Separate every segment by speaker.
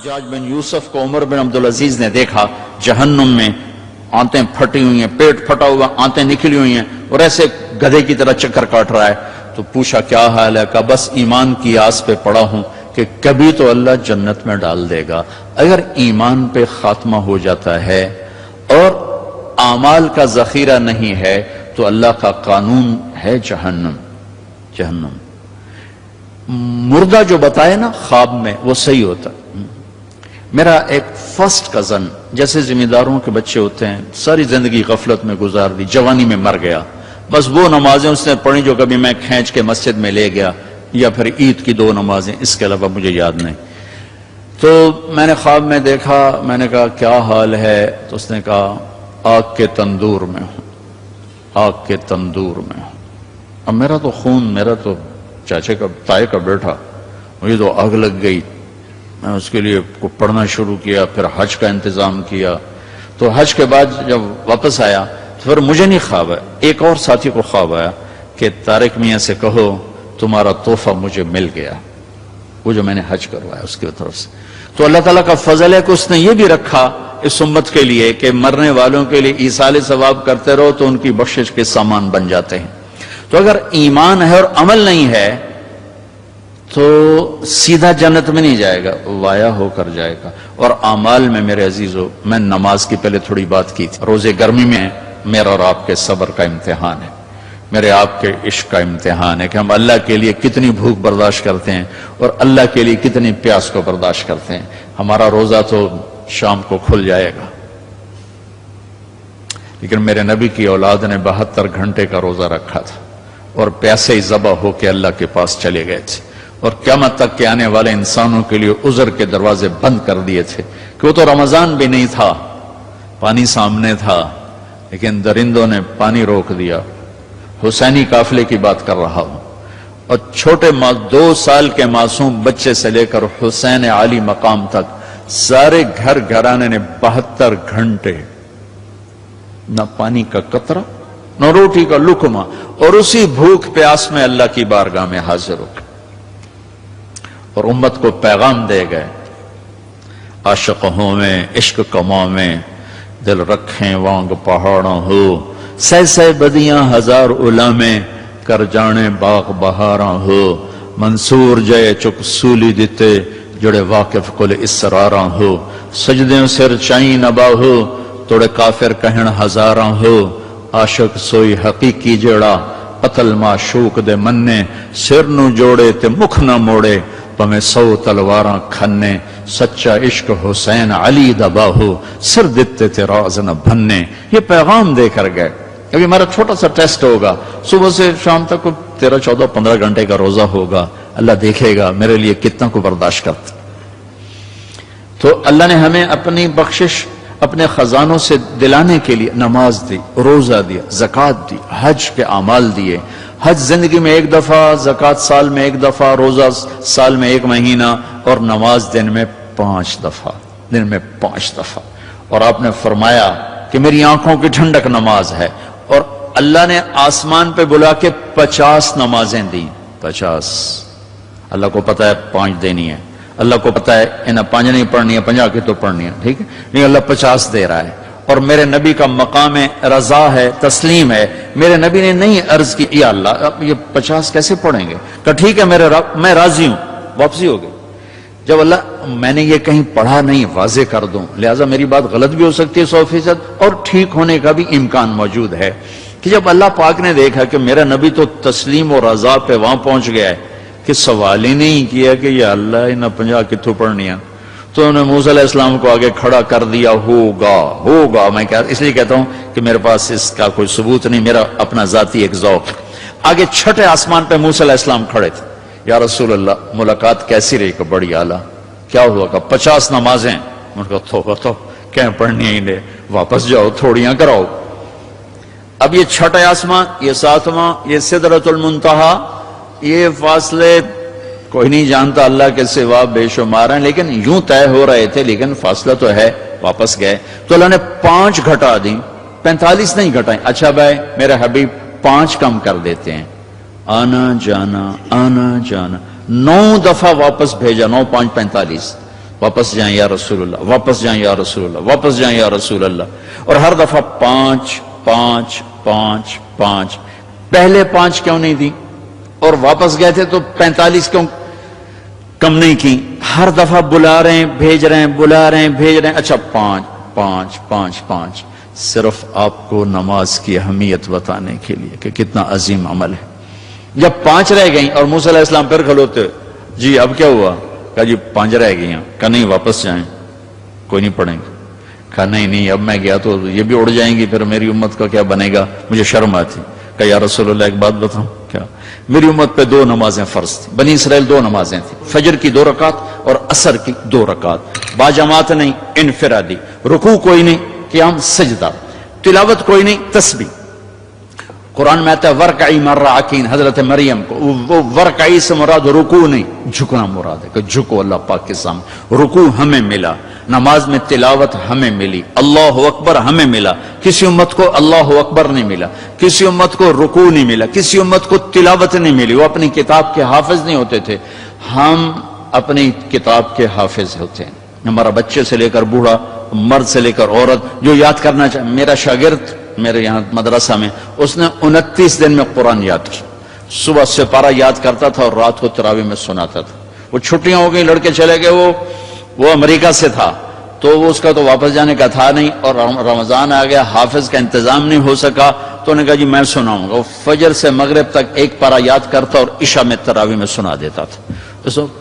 Speaker 1: حجاج بن یوسف کو عمر بن عبدالعزیز نے دیکھا جہنم میں، آنتیں پھٹی ہوئی ہیں، پیٹ پھٹا ہوا، آنتیں نکلی ہوئی ہیں، اور ایسے گدھے کی طرح چکر کاٹ رہا ہے. تو پوچھا کیا حال ہے؟ کہا بس ایمان کی آس پہ پڑا ہوں کہ کبھی تو اللہ جنت میں ڈال دے گا. اگر ایمان پہ خاتمہ ہو جاتا ہے اور اعمال کا ذخیرہ نہیں ہے تو اللہ کا قانون ہے جہنم. جہنم مردہ جو بتائے نا خواب میں وہ صحیح ہوتا. میرا ایک فرسٹ کزن، جیسے ذمہ داروں کے بچے ہوتے ہیں، ساری زندگی غفلت میں گزار دی، جوانی میں مر گیا. بس وہ نمازیں اس نے پڑھی جو کبھی میں کھینچ کے مسجد میں لے گیا، یا پھر عید کی 2 نمازیں، اس کے علاوہ مجھے یاد نہیں. تو میں نے خواب میں دیکھا، میں نے کہا کیا حال ہے؟ تو اس نے کہا آگ کے تندور میں ہوں، آگ کے تندور میں ہوں. اب میرا تو خون، میرا تو چاچے کا تائے کا بیٹا، مجھے تو آگ لگ گئی. میں اس کے لیے پڑھنا شروع کیا، پھر حج کا انتظام کیا. تو حج کے بعد جب واپس آیا تو پھر مجھے نہیں خواب آیا، ایک اور ساتھی کو خواب آیا کہ طارق میاں سے کہو تمہارا تحفہ مجھے مل گیا، وہ جو میں نے حج کروایا اس کی طرف سے. تو اللہ تعالیٰ کا فضل ہے کہ اس نے یہ بھی رکھا اس امت کے لیے کہ مرنے والوں کے لیے ایصال ثواب کرتے رہو تو ان کی بخشش کے سامان بن جاتے ہیں. تو اگر ایمان ہے اور عمل نہیں ہے تو سیدھا جنت میں نہیں جائے گا، وایا ہو کر جائے گا. اور اعمال میں میرے عزیزو، میں نماز کی پہلے تھوڑی بات کی تھی. روزے گرمی میں میرا اور آپ کے صبر کا امتحان ہے، میرے آپ کے عشق کا امتحان ہے کہ ہم اللہ کے لیے کتنی بھوک برداشت کرتے ہیں اور اللہ کے لیے کتنی پیاس کو برداشت کرتے ہیں. ہمارا روزہ تو شام کو کھل جائے گا، لیکن میرے نبی کی اولاد نے 72 گھنٹے کا روزہ رکھا تھا اور پیاسے ہی ذبح ہو کے اللہ کے پاس چلے گئے تھے. اور قیامت تک کے آنے والے انسانوں کے لیے عذر کے دروازے بند کر دیے تھے کہ وہ تو رمضان بھی نہیں تھا، پانی سامنے تھا، لیکن درندوں نے پانی روک دیا. حسینی قافلے کی بات کر رہا ہوں، اور چھوٹے 2 سال کے معصوم بچے سے لے کر حسین عالی مقام تک سارے گھر گھرانے نے 72 گھنٹے نہ پانی کا قطرہ نہ روٹی کا لقمہ، اور اسی بھوک پیاس میں اللہ کی بارگاہ میں حاضر ہو گئے اور امت کو پیغام دے گئے. عاشق ہوں میں عشق کماں میں دل رکھیں وانگ پہاڑوں ہو، سہ سہ بدیاں ہزار علامے کر جانے باغ بہاراں ہو. منصور جے چک سولی دیتے جڑے واقف کل اسراراں ہو. سجدیں سر چائیں نبا ہو توڑے کافر کہن ہزاراں ہو. عاشق سوئی حقیقی جڑا قتل معشوق دے مننے، سر نو جوڑے تے مکھ نہ موڑے پمیں 100 تلواراں کھنے. سچا عشق حسین علی دبا ہو سر دیتے تے راز نہ بھننے. یہ پیغام دے کر گئے. ابھی ہمارا چھوٹا سا ٹیسٹ ہوگا، صبح سے شام تک 13, 14, 15 گھنٹے کا روزہ ہوگا. اللہ دیکھے گا میرے لیے کتنا کو برداشت کرتا. تو اللہ نے ہمیں اپنی بخشش اپنے خزانوں سے دلانے کے لیے نماز دی، روزہ دیا، زکوٰۃ دی، حج کے اعمال دیے. حج زندگی میں 1 دفعہ، زکوٰۃ سال میں 1 دفعہ، روزہ سال میں 1 مہینہ، اور نماز دن میں 5 دفعہ، دن میں 5 دفعہ. اور آپ نے فرمایا کہ میری آنکھوں کی ٹھنڈک نماز ہے. اور اللہ نے آسمان پہ بلا کے 50 نمازیں دی. 50. اللہ کو پتا ہے 5 دینی ہے، اللہ کو پتا ہے انہیں 5 نہیں پڑھنی ہے، 50 کی تو پڑھنی ہے، ٹھیک ہے، نہیں اللہ 50 دے رہا ہے. اور میرے نبی کا مقام رضا ہے، تسلیم ہے. میرے نبی نے نہیں عرض کی یا اللہ اب یہ 50 کیسے پڑھیں گے؟ کہ ٹھیک ہے میرے رب میں راضی ہوں. واپسی ہو گئی. جب اللہ میں نے یہ کہیں پڑھا نہیں واضح کر دوں، لہٰذا میری بات غلط بھی ہو سکتی ہے 100%، اور ٹھیک ہونے کا بھی امکان موجود ہے. کہ جب اللہ پاک نے دیکھا کہ میرا نبی تو تسلیم اور رضا پہ وہاں پہنچ گیا ہے کہ سوال ہی نہیں کیا کہ یا اللہ انہیں 50 کتوں پڑھنی ہے، تو انہوں نے موسیٰ علیہ السلام کو آگے کھڑا کر دیا. ہوگا. میں اس لیے کہتا ہوں کہ میرے پاس اس کا کوئی ثبوت نہیں، میرا اپنا ذاتی ایک ذوق. آگے 6 آسمان پہ موسیٰ علیہ السلام کھڑے تھے. یا رسول اللہ ملاقات کیسی رہی؟ کہ بڑی اعلیٰ. کیا ہوا؟ کہ 50 نمازیں. ان کا تو کہیں پڑھنی ہی نہیں، واپس جاؤ تھوڑیاں کراؤ. اب یہ 6 آسمان، یہ 7واں، یہ سدرۃ المنتہا، یہ فاصلے کوئی نہیں جانتا اللہ کے سوا، بے شمار ہیں، لیکن یوں طے ہو رہے تھے، لیکن فاصلہ تو ہے. واپس گئے تو اللہ نے 5 گھٹا دی، 45 نہیں گھٹائیں. اچھا بھائی میرے حبیب 5 کم کر دیتے ہیں. آنا جانا 9 دفعہ واپس بھیجا. 9 5 45. واپس جائیں یا رسول اللہ، واپس جائیں یا رسول اللہ، واپس جائیں یا رسول اللہ، اور ہر دفعہ 5 5 5 5۔ پہلے 5 کیوں نہیں دی؟ اور واپس گئے تھے تو 45 کیوں کم نہیں کی؟ ہر دفعہ بلا رہے ہیں، بھیج رہے ہیں، بلا رہے ہیں، بھیج رہے ہیں، اچھا 5 5 5 5۔ صرف آپ کو نماز کی اہمیت بتانے کے لیے کہ کتنا عظیم عمل ہے۔ جب 5 رہ گئیں اور موسیٰ علیہ السلام پھر کھلوتے، جی اب کیا ہوا؟ کہا جی 5 رہ گئی ہیں۔ کہا نہیں واپس جائیں، کوئی نہیں پڑھیں گے۔ کہا نہیں اب میں گیا تو یہ بھی اڑ جائیں گی، پھر میری امت کا کیا بنے گا؟ مجھے شرم آتی۔ کہا یا رسول اللہ ایک بات بتاؤں کیا؟ میری امت پہ 2 نمازیں فرض تھیں، بنی اسرائیل 2 نمازیں تھیں، فجر کی 2 رکعت اور عصر کی 2 رکعت، باجماعت نہیں، انفرادی، رکوع کوئی نہیں، قیام سجدہ، تلاوت کوئی نہیں، تسبیح۔ قرآن میں آتا ہے ورکعی مرعاکین، حضرت مریم کو وہ ورکعی سے مراد رکوع نہیں، جھکنا مراد ہے کہ جھکو اللہ پاک کے سامنے۔ رکوع ہمیں ملا، نماز میں تلاوت ہمیں ملی، اللہ اکبر ہمیں ملا۔ کسی امت کو اللہ اکبر نہیں ملا، کسی امت کو رکوع نہیں ملا، کسی امت کو تلاوت نہیں ملی، وہ اپنی کتاب کے حافظ نہیں ہوتے تھے۔ ہم اپنی کتاب کے حافظ ہوتے ہیں۔ ہمارا بچے سے لے کر بوڑھا، مرد سے لے کر عورت جو یاد کرنا چاہے۔ میرا شاگرد میرے یہاں مدرسہ میں، اس نے 29 دن میں قرآن یاد کیا، صبح سپارہ یاد کرتا تھا اور رات کو تراویح میں سناتا تھا۔ وہ چھٹیاں ہو گئی، لڑکے چلے گئے، وہ امریکہ سے تھا تو اس کا تو واپس جانے کا تھا نہیں، اور رمضان آ گیا، حافظ کا انتظام نہیں ہو سکا، تو انہوں نے کہا جی میں سناؤں گا۔ وہ فجر سے مغرب تک ایک پارہ یاد کرتا اور عشاء میں تراویح میں سنا دیتا تھا۔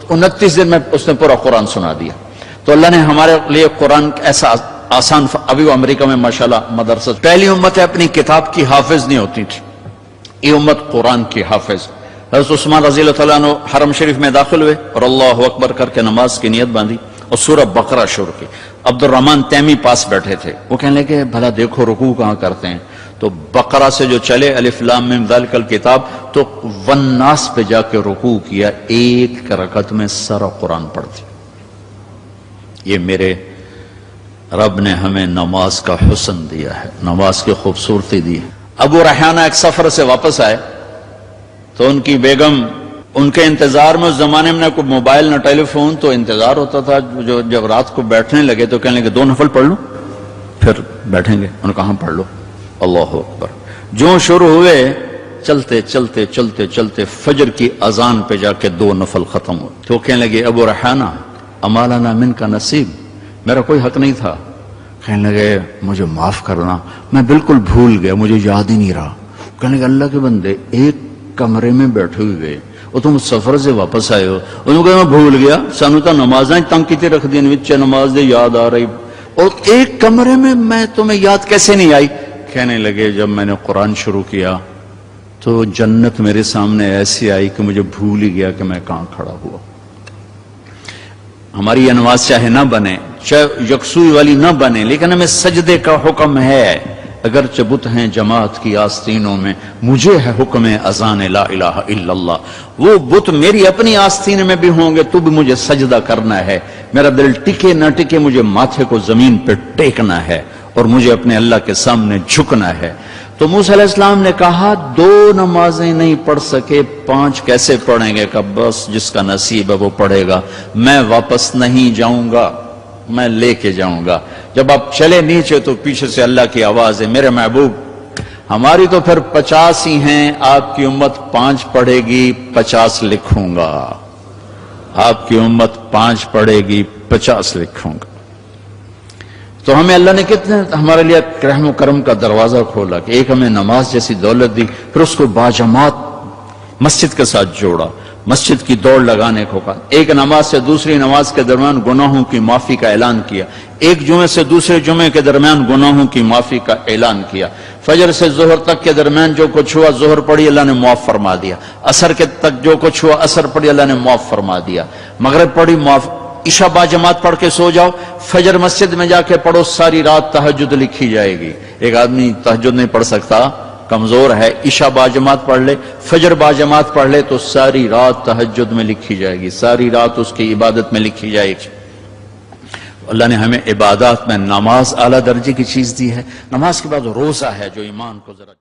Speaker 1: 29 دن میں اس نے پورا قرآن سنا دیا۔ تو اللہ نے ہمارے لیے قرآن ایسا آسان، ابھی وہ امریکہ میں ماشاءاللہ مدرسہ، پہلی امت ہے اپنی کتاب کی حافظ نہیں ہوتی تھی، یہ امت قرآن کی حافظ۔ حضرت عثمان رضی اللہ تعالیٰ عنہ حرم شریف میں داخل ہوئے اور اللہ اکبر کر کے نماز کی نیت باندھی اور سورہ بقرہ شروع کی۔ عبد الرحمن تیمی پاس بیٹھے تھے، وہ کہنے لگے بھلا دیکھو رکوع کہاں کرتے ہیں؟ تو بقرہ سے جو چلے الف لام میم ذالک الکتاب، تو والناس پہ جا کے رکوع کیا، ایک رکعت میں سارا قرآن پڑھ دیا۔ یہ میرے رب نے ہمیں نماز کا حسن دیا ہے، نماز کی خوبصورتی دی ہے۔ ابو ریحانہ ایک سفر سے واپس آئے تو ان کی بیگم ان کے انتظار میں، اس زمانے میں نہ کوئی موبائل نہ ٹیلی فون، تو انتظار ہوتا تھا۔ جب رات کو بیٹھنے لگے تو کہنے لگے 2 نفل پڑھ لوں پھر بیٹھیں گے۔ انہوں نے کہا پڑھ لو، اللہ اکبر۔ جو شروع ہوئے چلتے چلتے چلتے چلتے فجر کی اذان پہ جا کے 2 نفل ختم ہوئے۔ تو کہنے لگے ابو ریحانہ اما لنا من کا نصیب، میرا کوئی حق نہیں تھا؟ کہنے لگے مجھے معاف کرنا، میں بالکل بھول گیا، مجھے یاد ہی نہیں رہا۔ کہنے لگے اللہ کے بندے، ایک کمرے میں بیٹھے ہوئے اور تم سفر سے واپس آئے ہو، انہوں نے کہا میں بھول گیا، سانو تو نمازاں تنگ کیتے رکھ دی، وچ نماز دے یاد آ رہی، اور ایک کمرے میں تمہیں یاد کیسے نہیں آئی؟ کہنے لگے جب میں نے قرآن شروع کیا تو جنت میرے سامنے ایسی آئی کہ مجھے بھول ہی گیا کہ میں کہاں کھڑا ہوا۔ ہماری یہ نماز چاہے نہ بنے، چاہے یکسوئی والی نہ بنے، لیکن ہمیں سجدے کا حکم ہے۔ اگرچہ بت ہیں جماعت کی آستینوں میں، مجھے ہے حکم اذان لا الہ الا اللہ۔ وہ بت میری اپنی آستین میں بھی ہوں گے تو بھی مجھے سجدہ کرنا ہے، میرا دل ٹکے نہ ٹکے مجھے ماتھے کو زمین پہ ٹیکنا ہے اور مجھے اپنے اللہ کے سامنے جھکنا ہے۔ تو موسیٰ علیہ السلام نے کہا 2 نمازیں نہیں پڑھ سکے، 5 کیسے پڑھیں گے؟ کہ بس جس کا نصیب ہے وہ پڑھے گا، میں واپس نہیں جاؤں گا، میں لے کے جاؤں گا۔ جب آپ چلے نیچے تو پیچھے سے اللہ کی آواز ہے، میرے محبوب ہماری تو پھر 50 ہی ہیں، آپ کی امت 5 پڑھے گی، 50 لکھوں گا۔ آپ کی امت 5 پڑھے گی، 50 لکھوں گا۔ تو ہمیں اللہ نے کتنے ہمارے لیے رحم و کرم کا دروازہ کھولا کہ ایک ہمیں نماز جیسی دولت دی، پھر اس کو باجماعت مسجد کے ساتھ جوڑا، مسجد کی دوڑ لگانے کو کہا، ایک نماز سے دوسری نماز کے درمیان گناہوں کی معافی کا اعلان کیا، ایک جمعے سے دوسرے جمعے کے درمیان گناہوں کی معافی کا اعلان کیا، فجر سے ظہر تک کے درمیان جو کچھ ہوا ظہر پڑھی اللہ نے معاف فرما دیا، عصر کے تک جو کچھ ہوا عصر پڑھی اللہ نے معاف فرما دیا، مغرب پڑھی معاف، عشاء باجماعت پڑھ کے سو جاؤ، فجر مسجد میں جا کے پڑھو، ساری رات تہجد لکھی جائے گی۔ ایک آدمی تہجد نہیں پڑھ سکتا، کمزور ہے، عشاء باجماعت پڑھ لے، فجر باجماعت پڑھ لے تو ساری رات تہجد میں لکھی جائے گی، ساری رات اس کی عبادت میں لکھی جائے گی۔ اللہ نے ہمیں عبادات میں نماز اعلیٰ درجے کی چیز دی ہے۔ نماز کے بعد روزہ ہے جو ایمان کو ذرا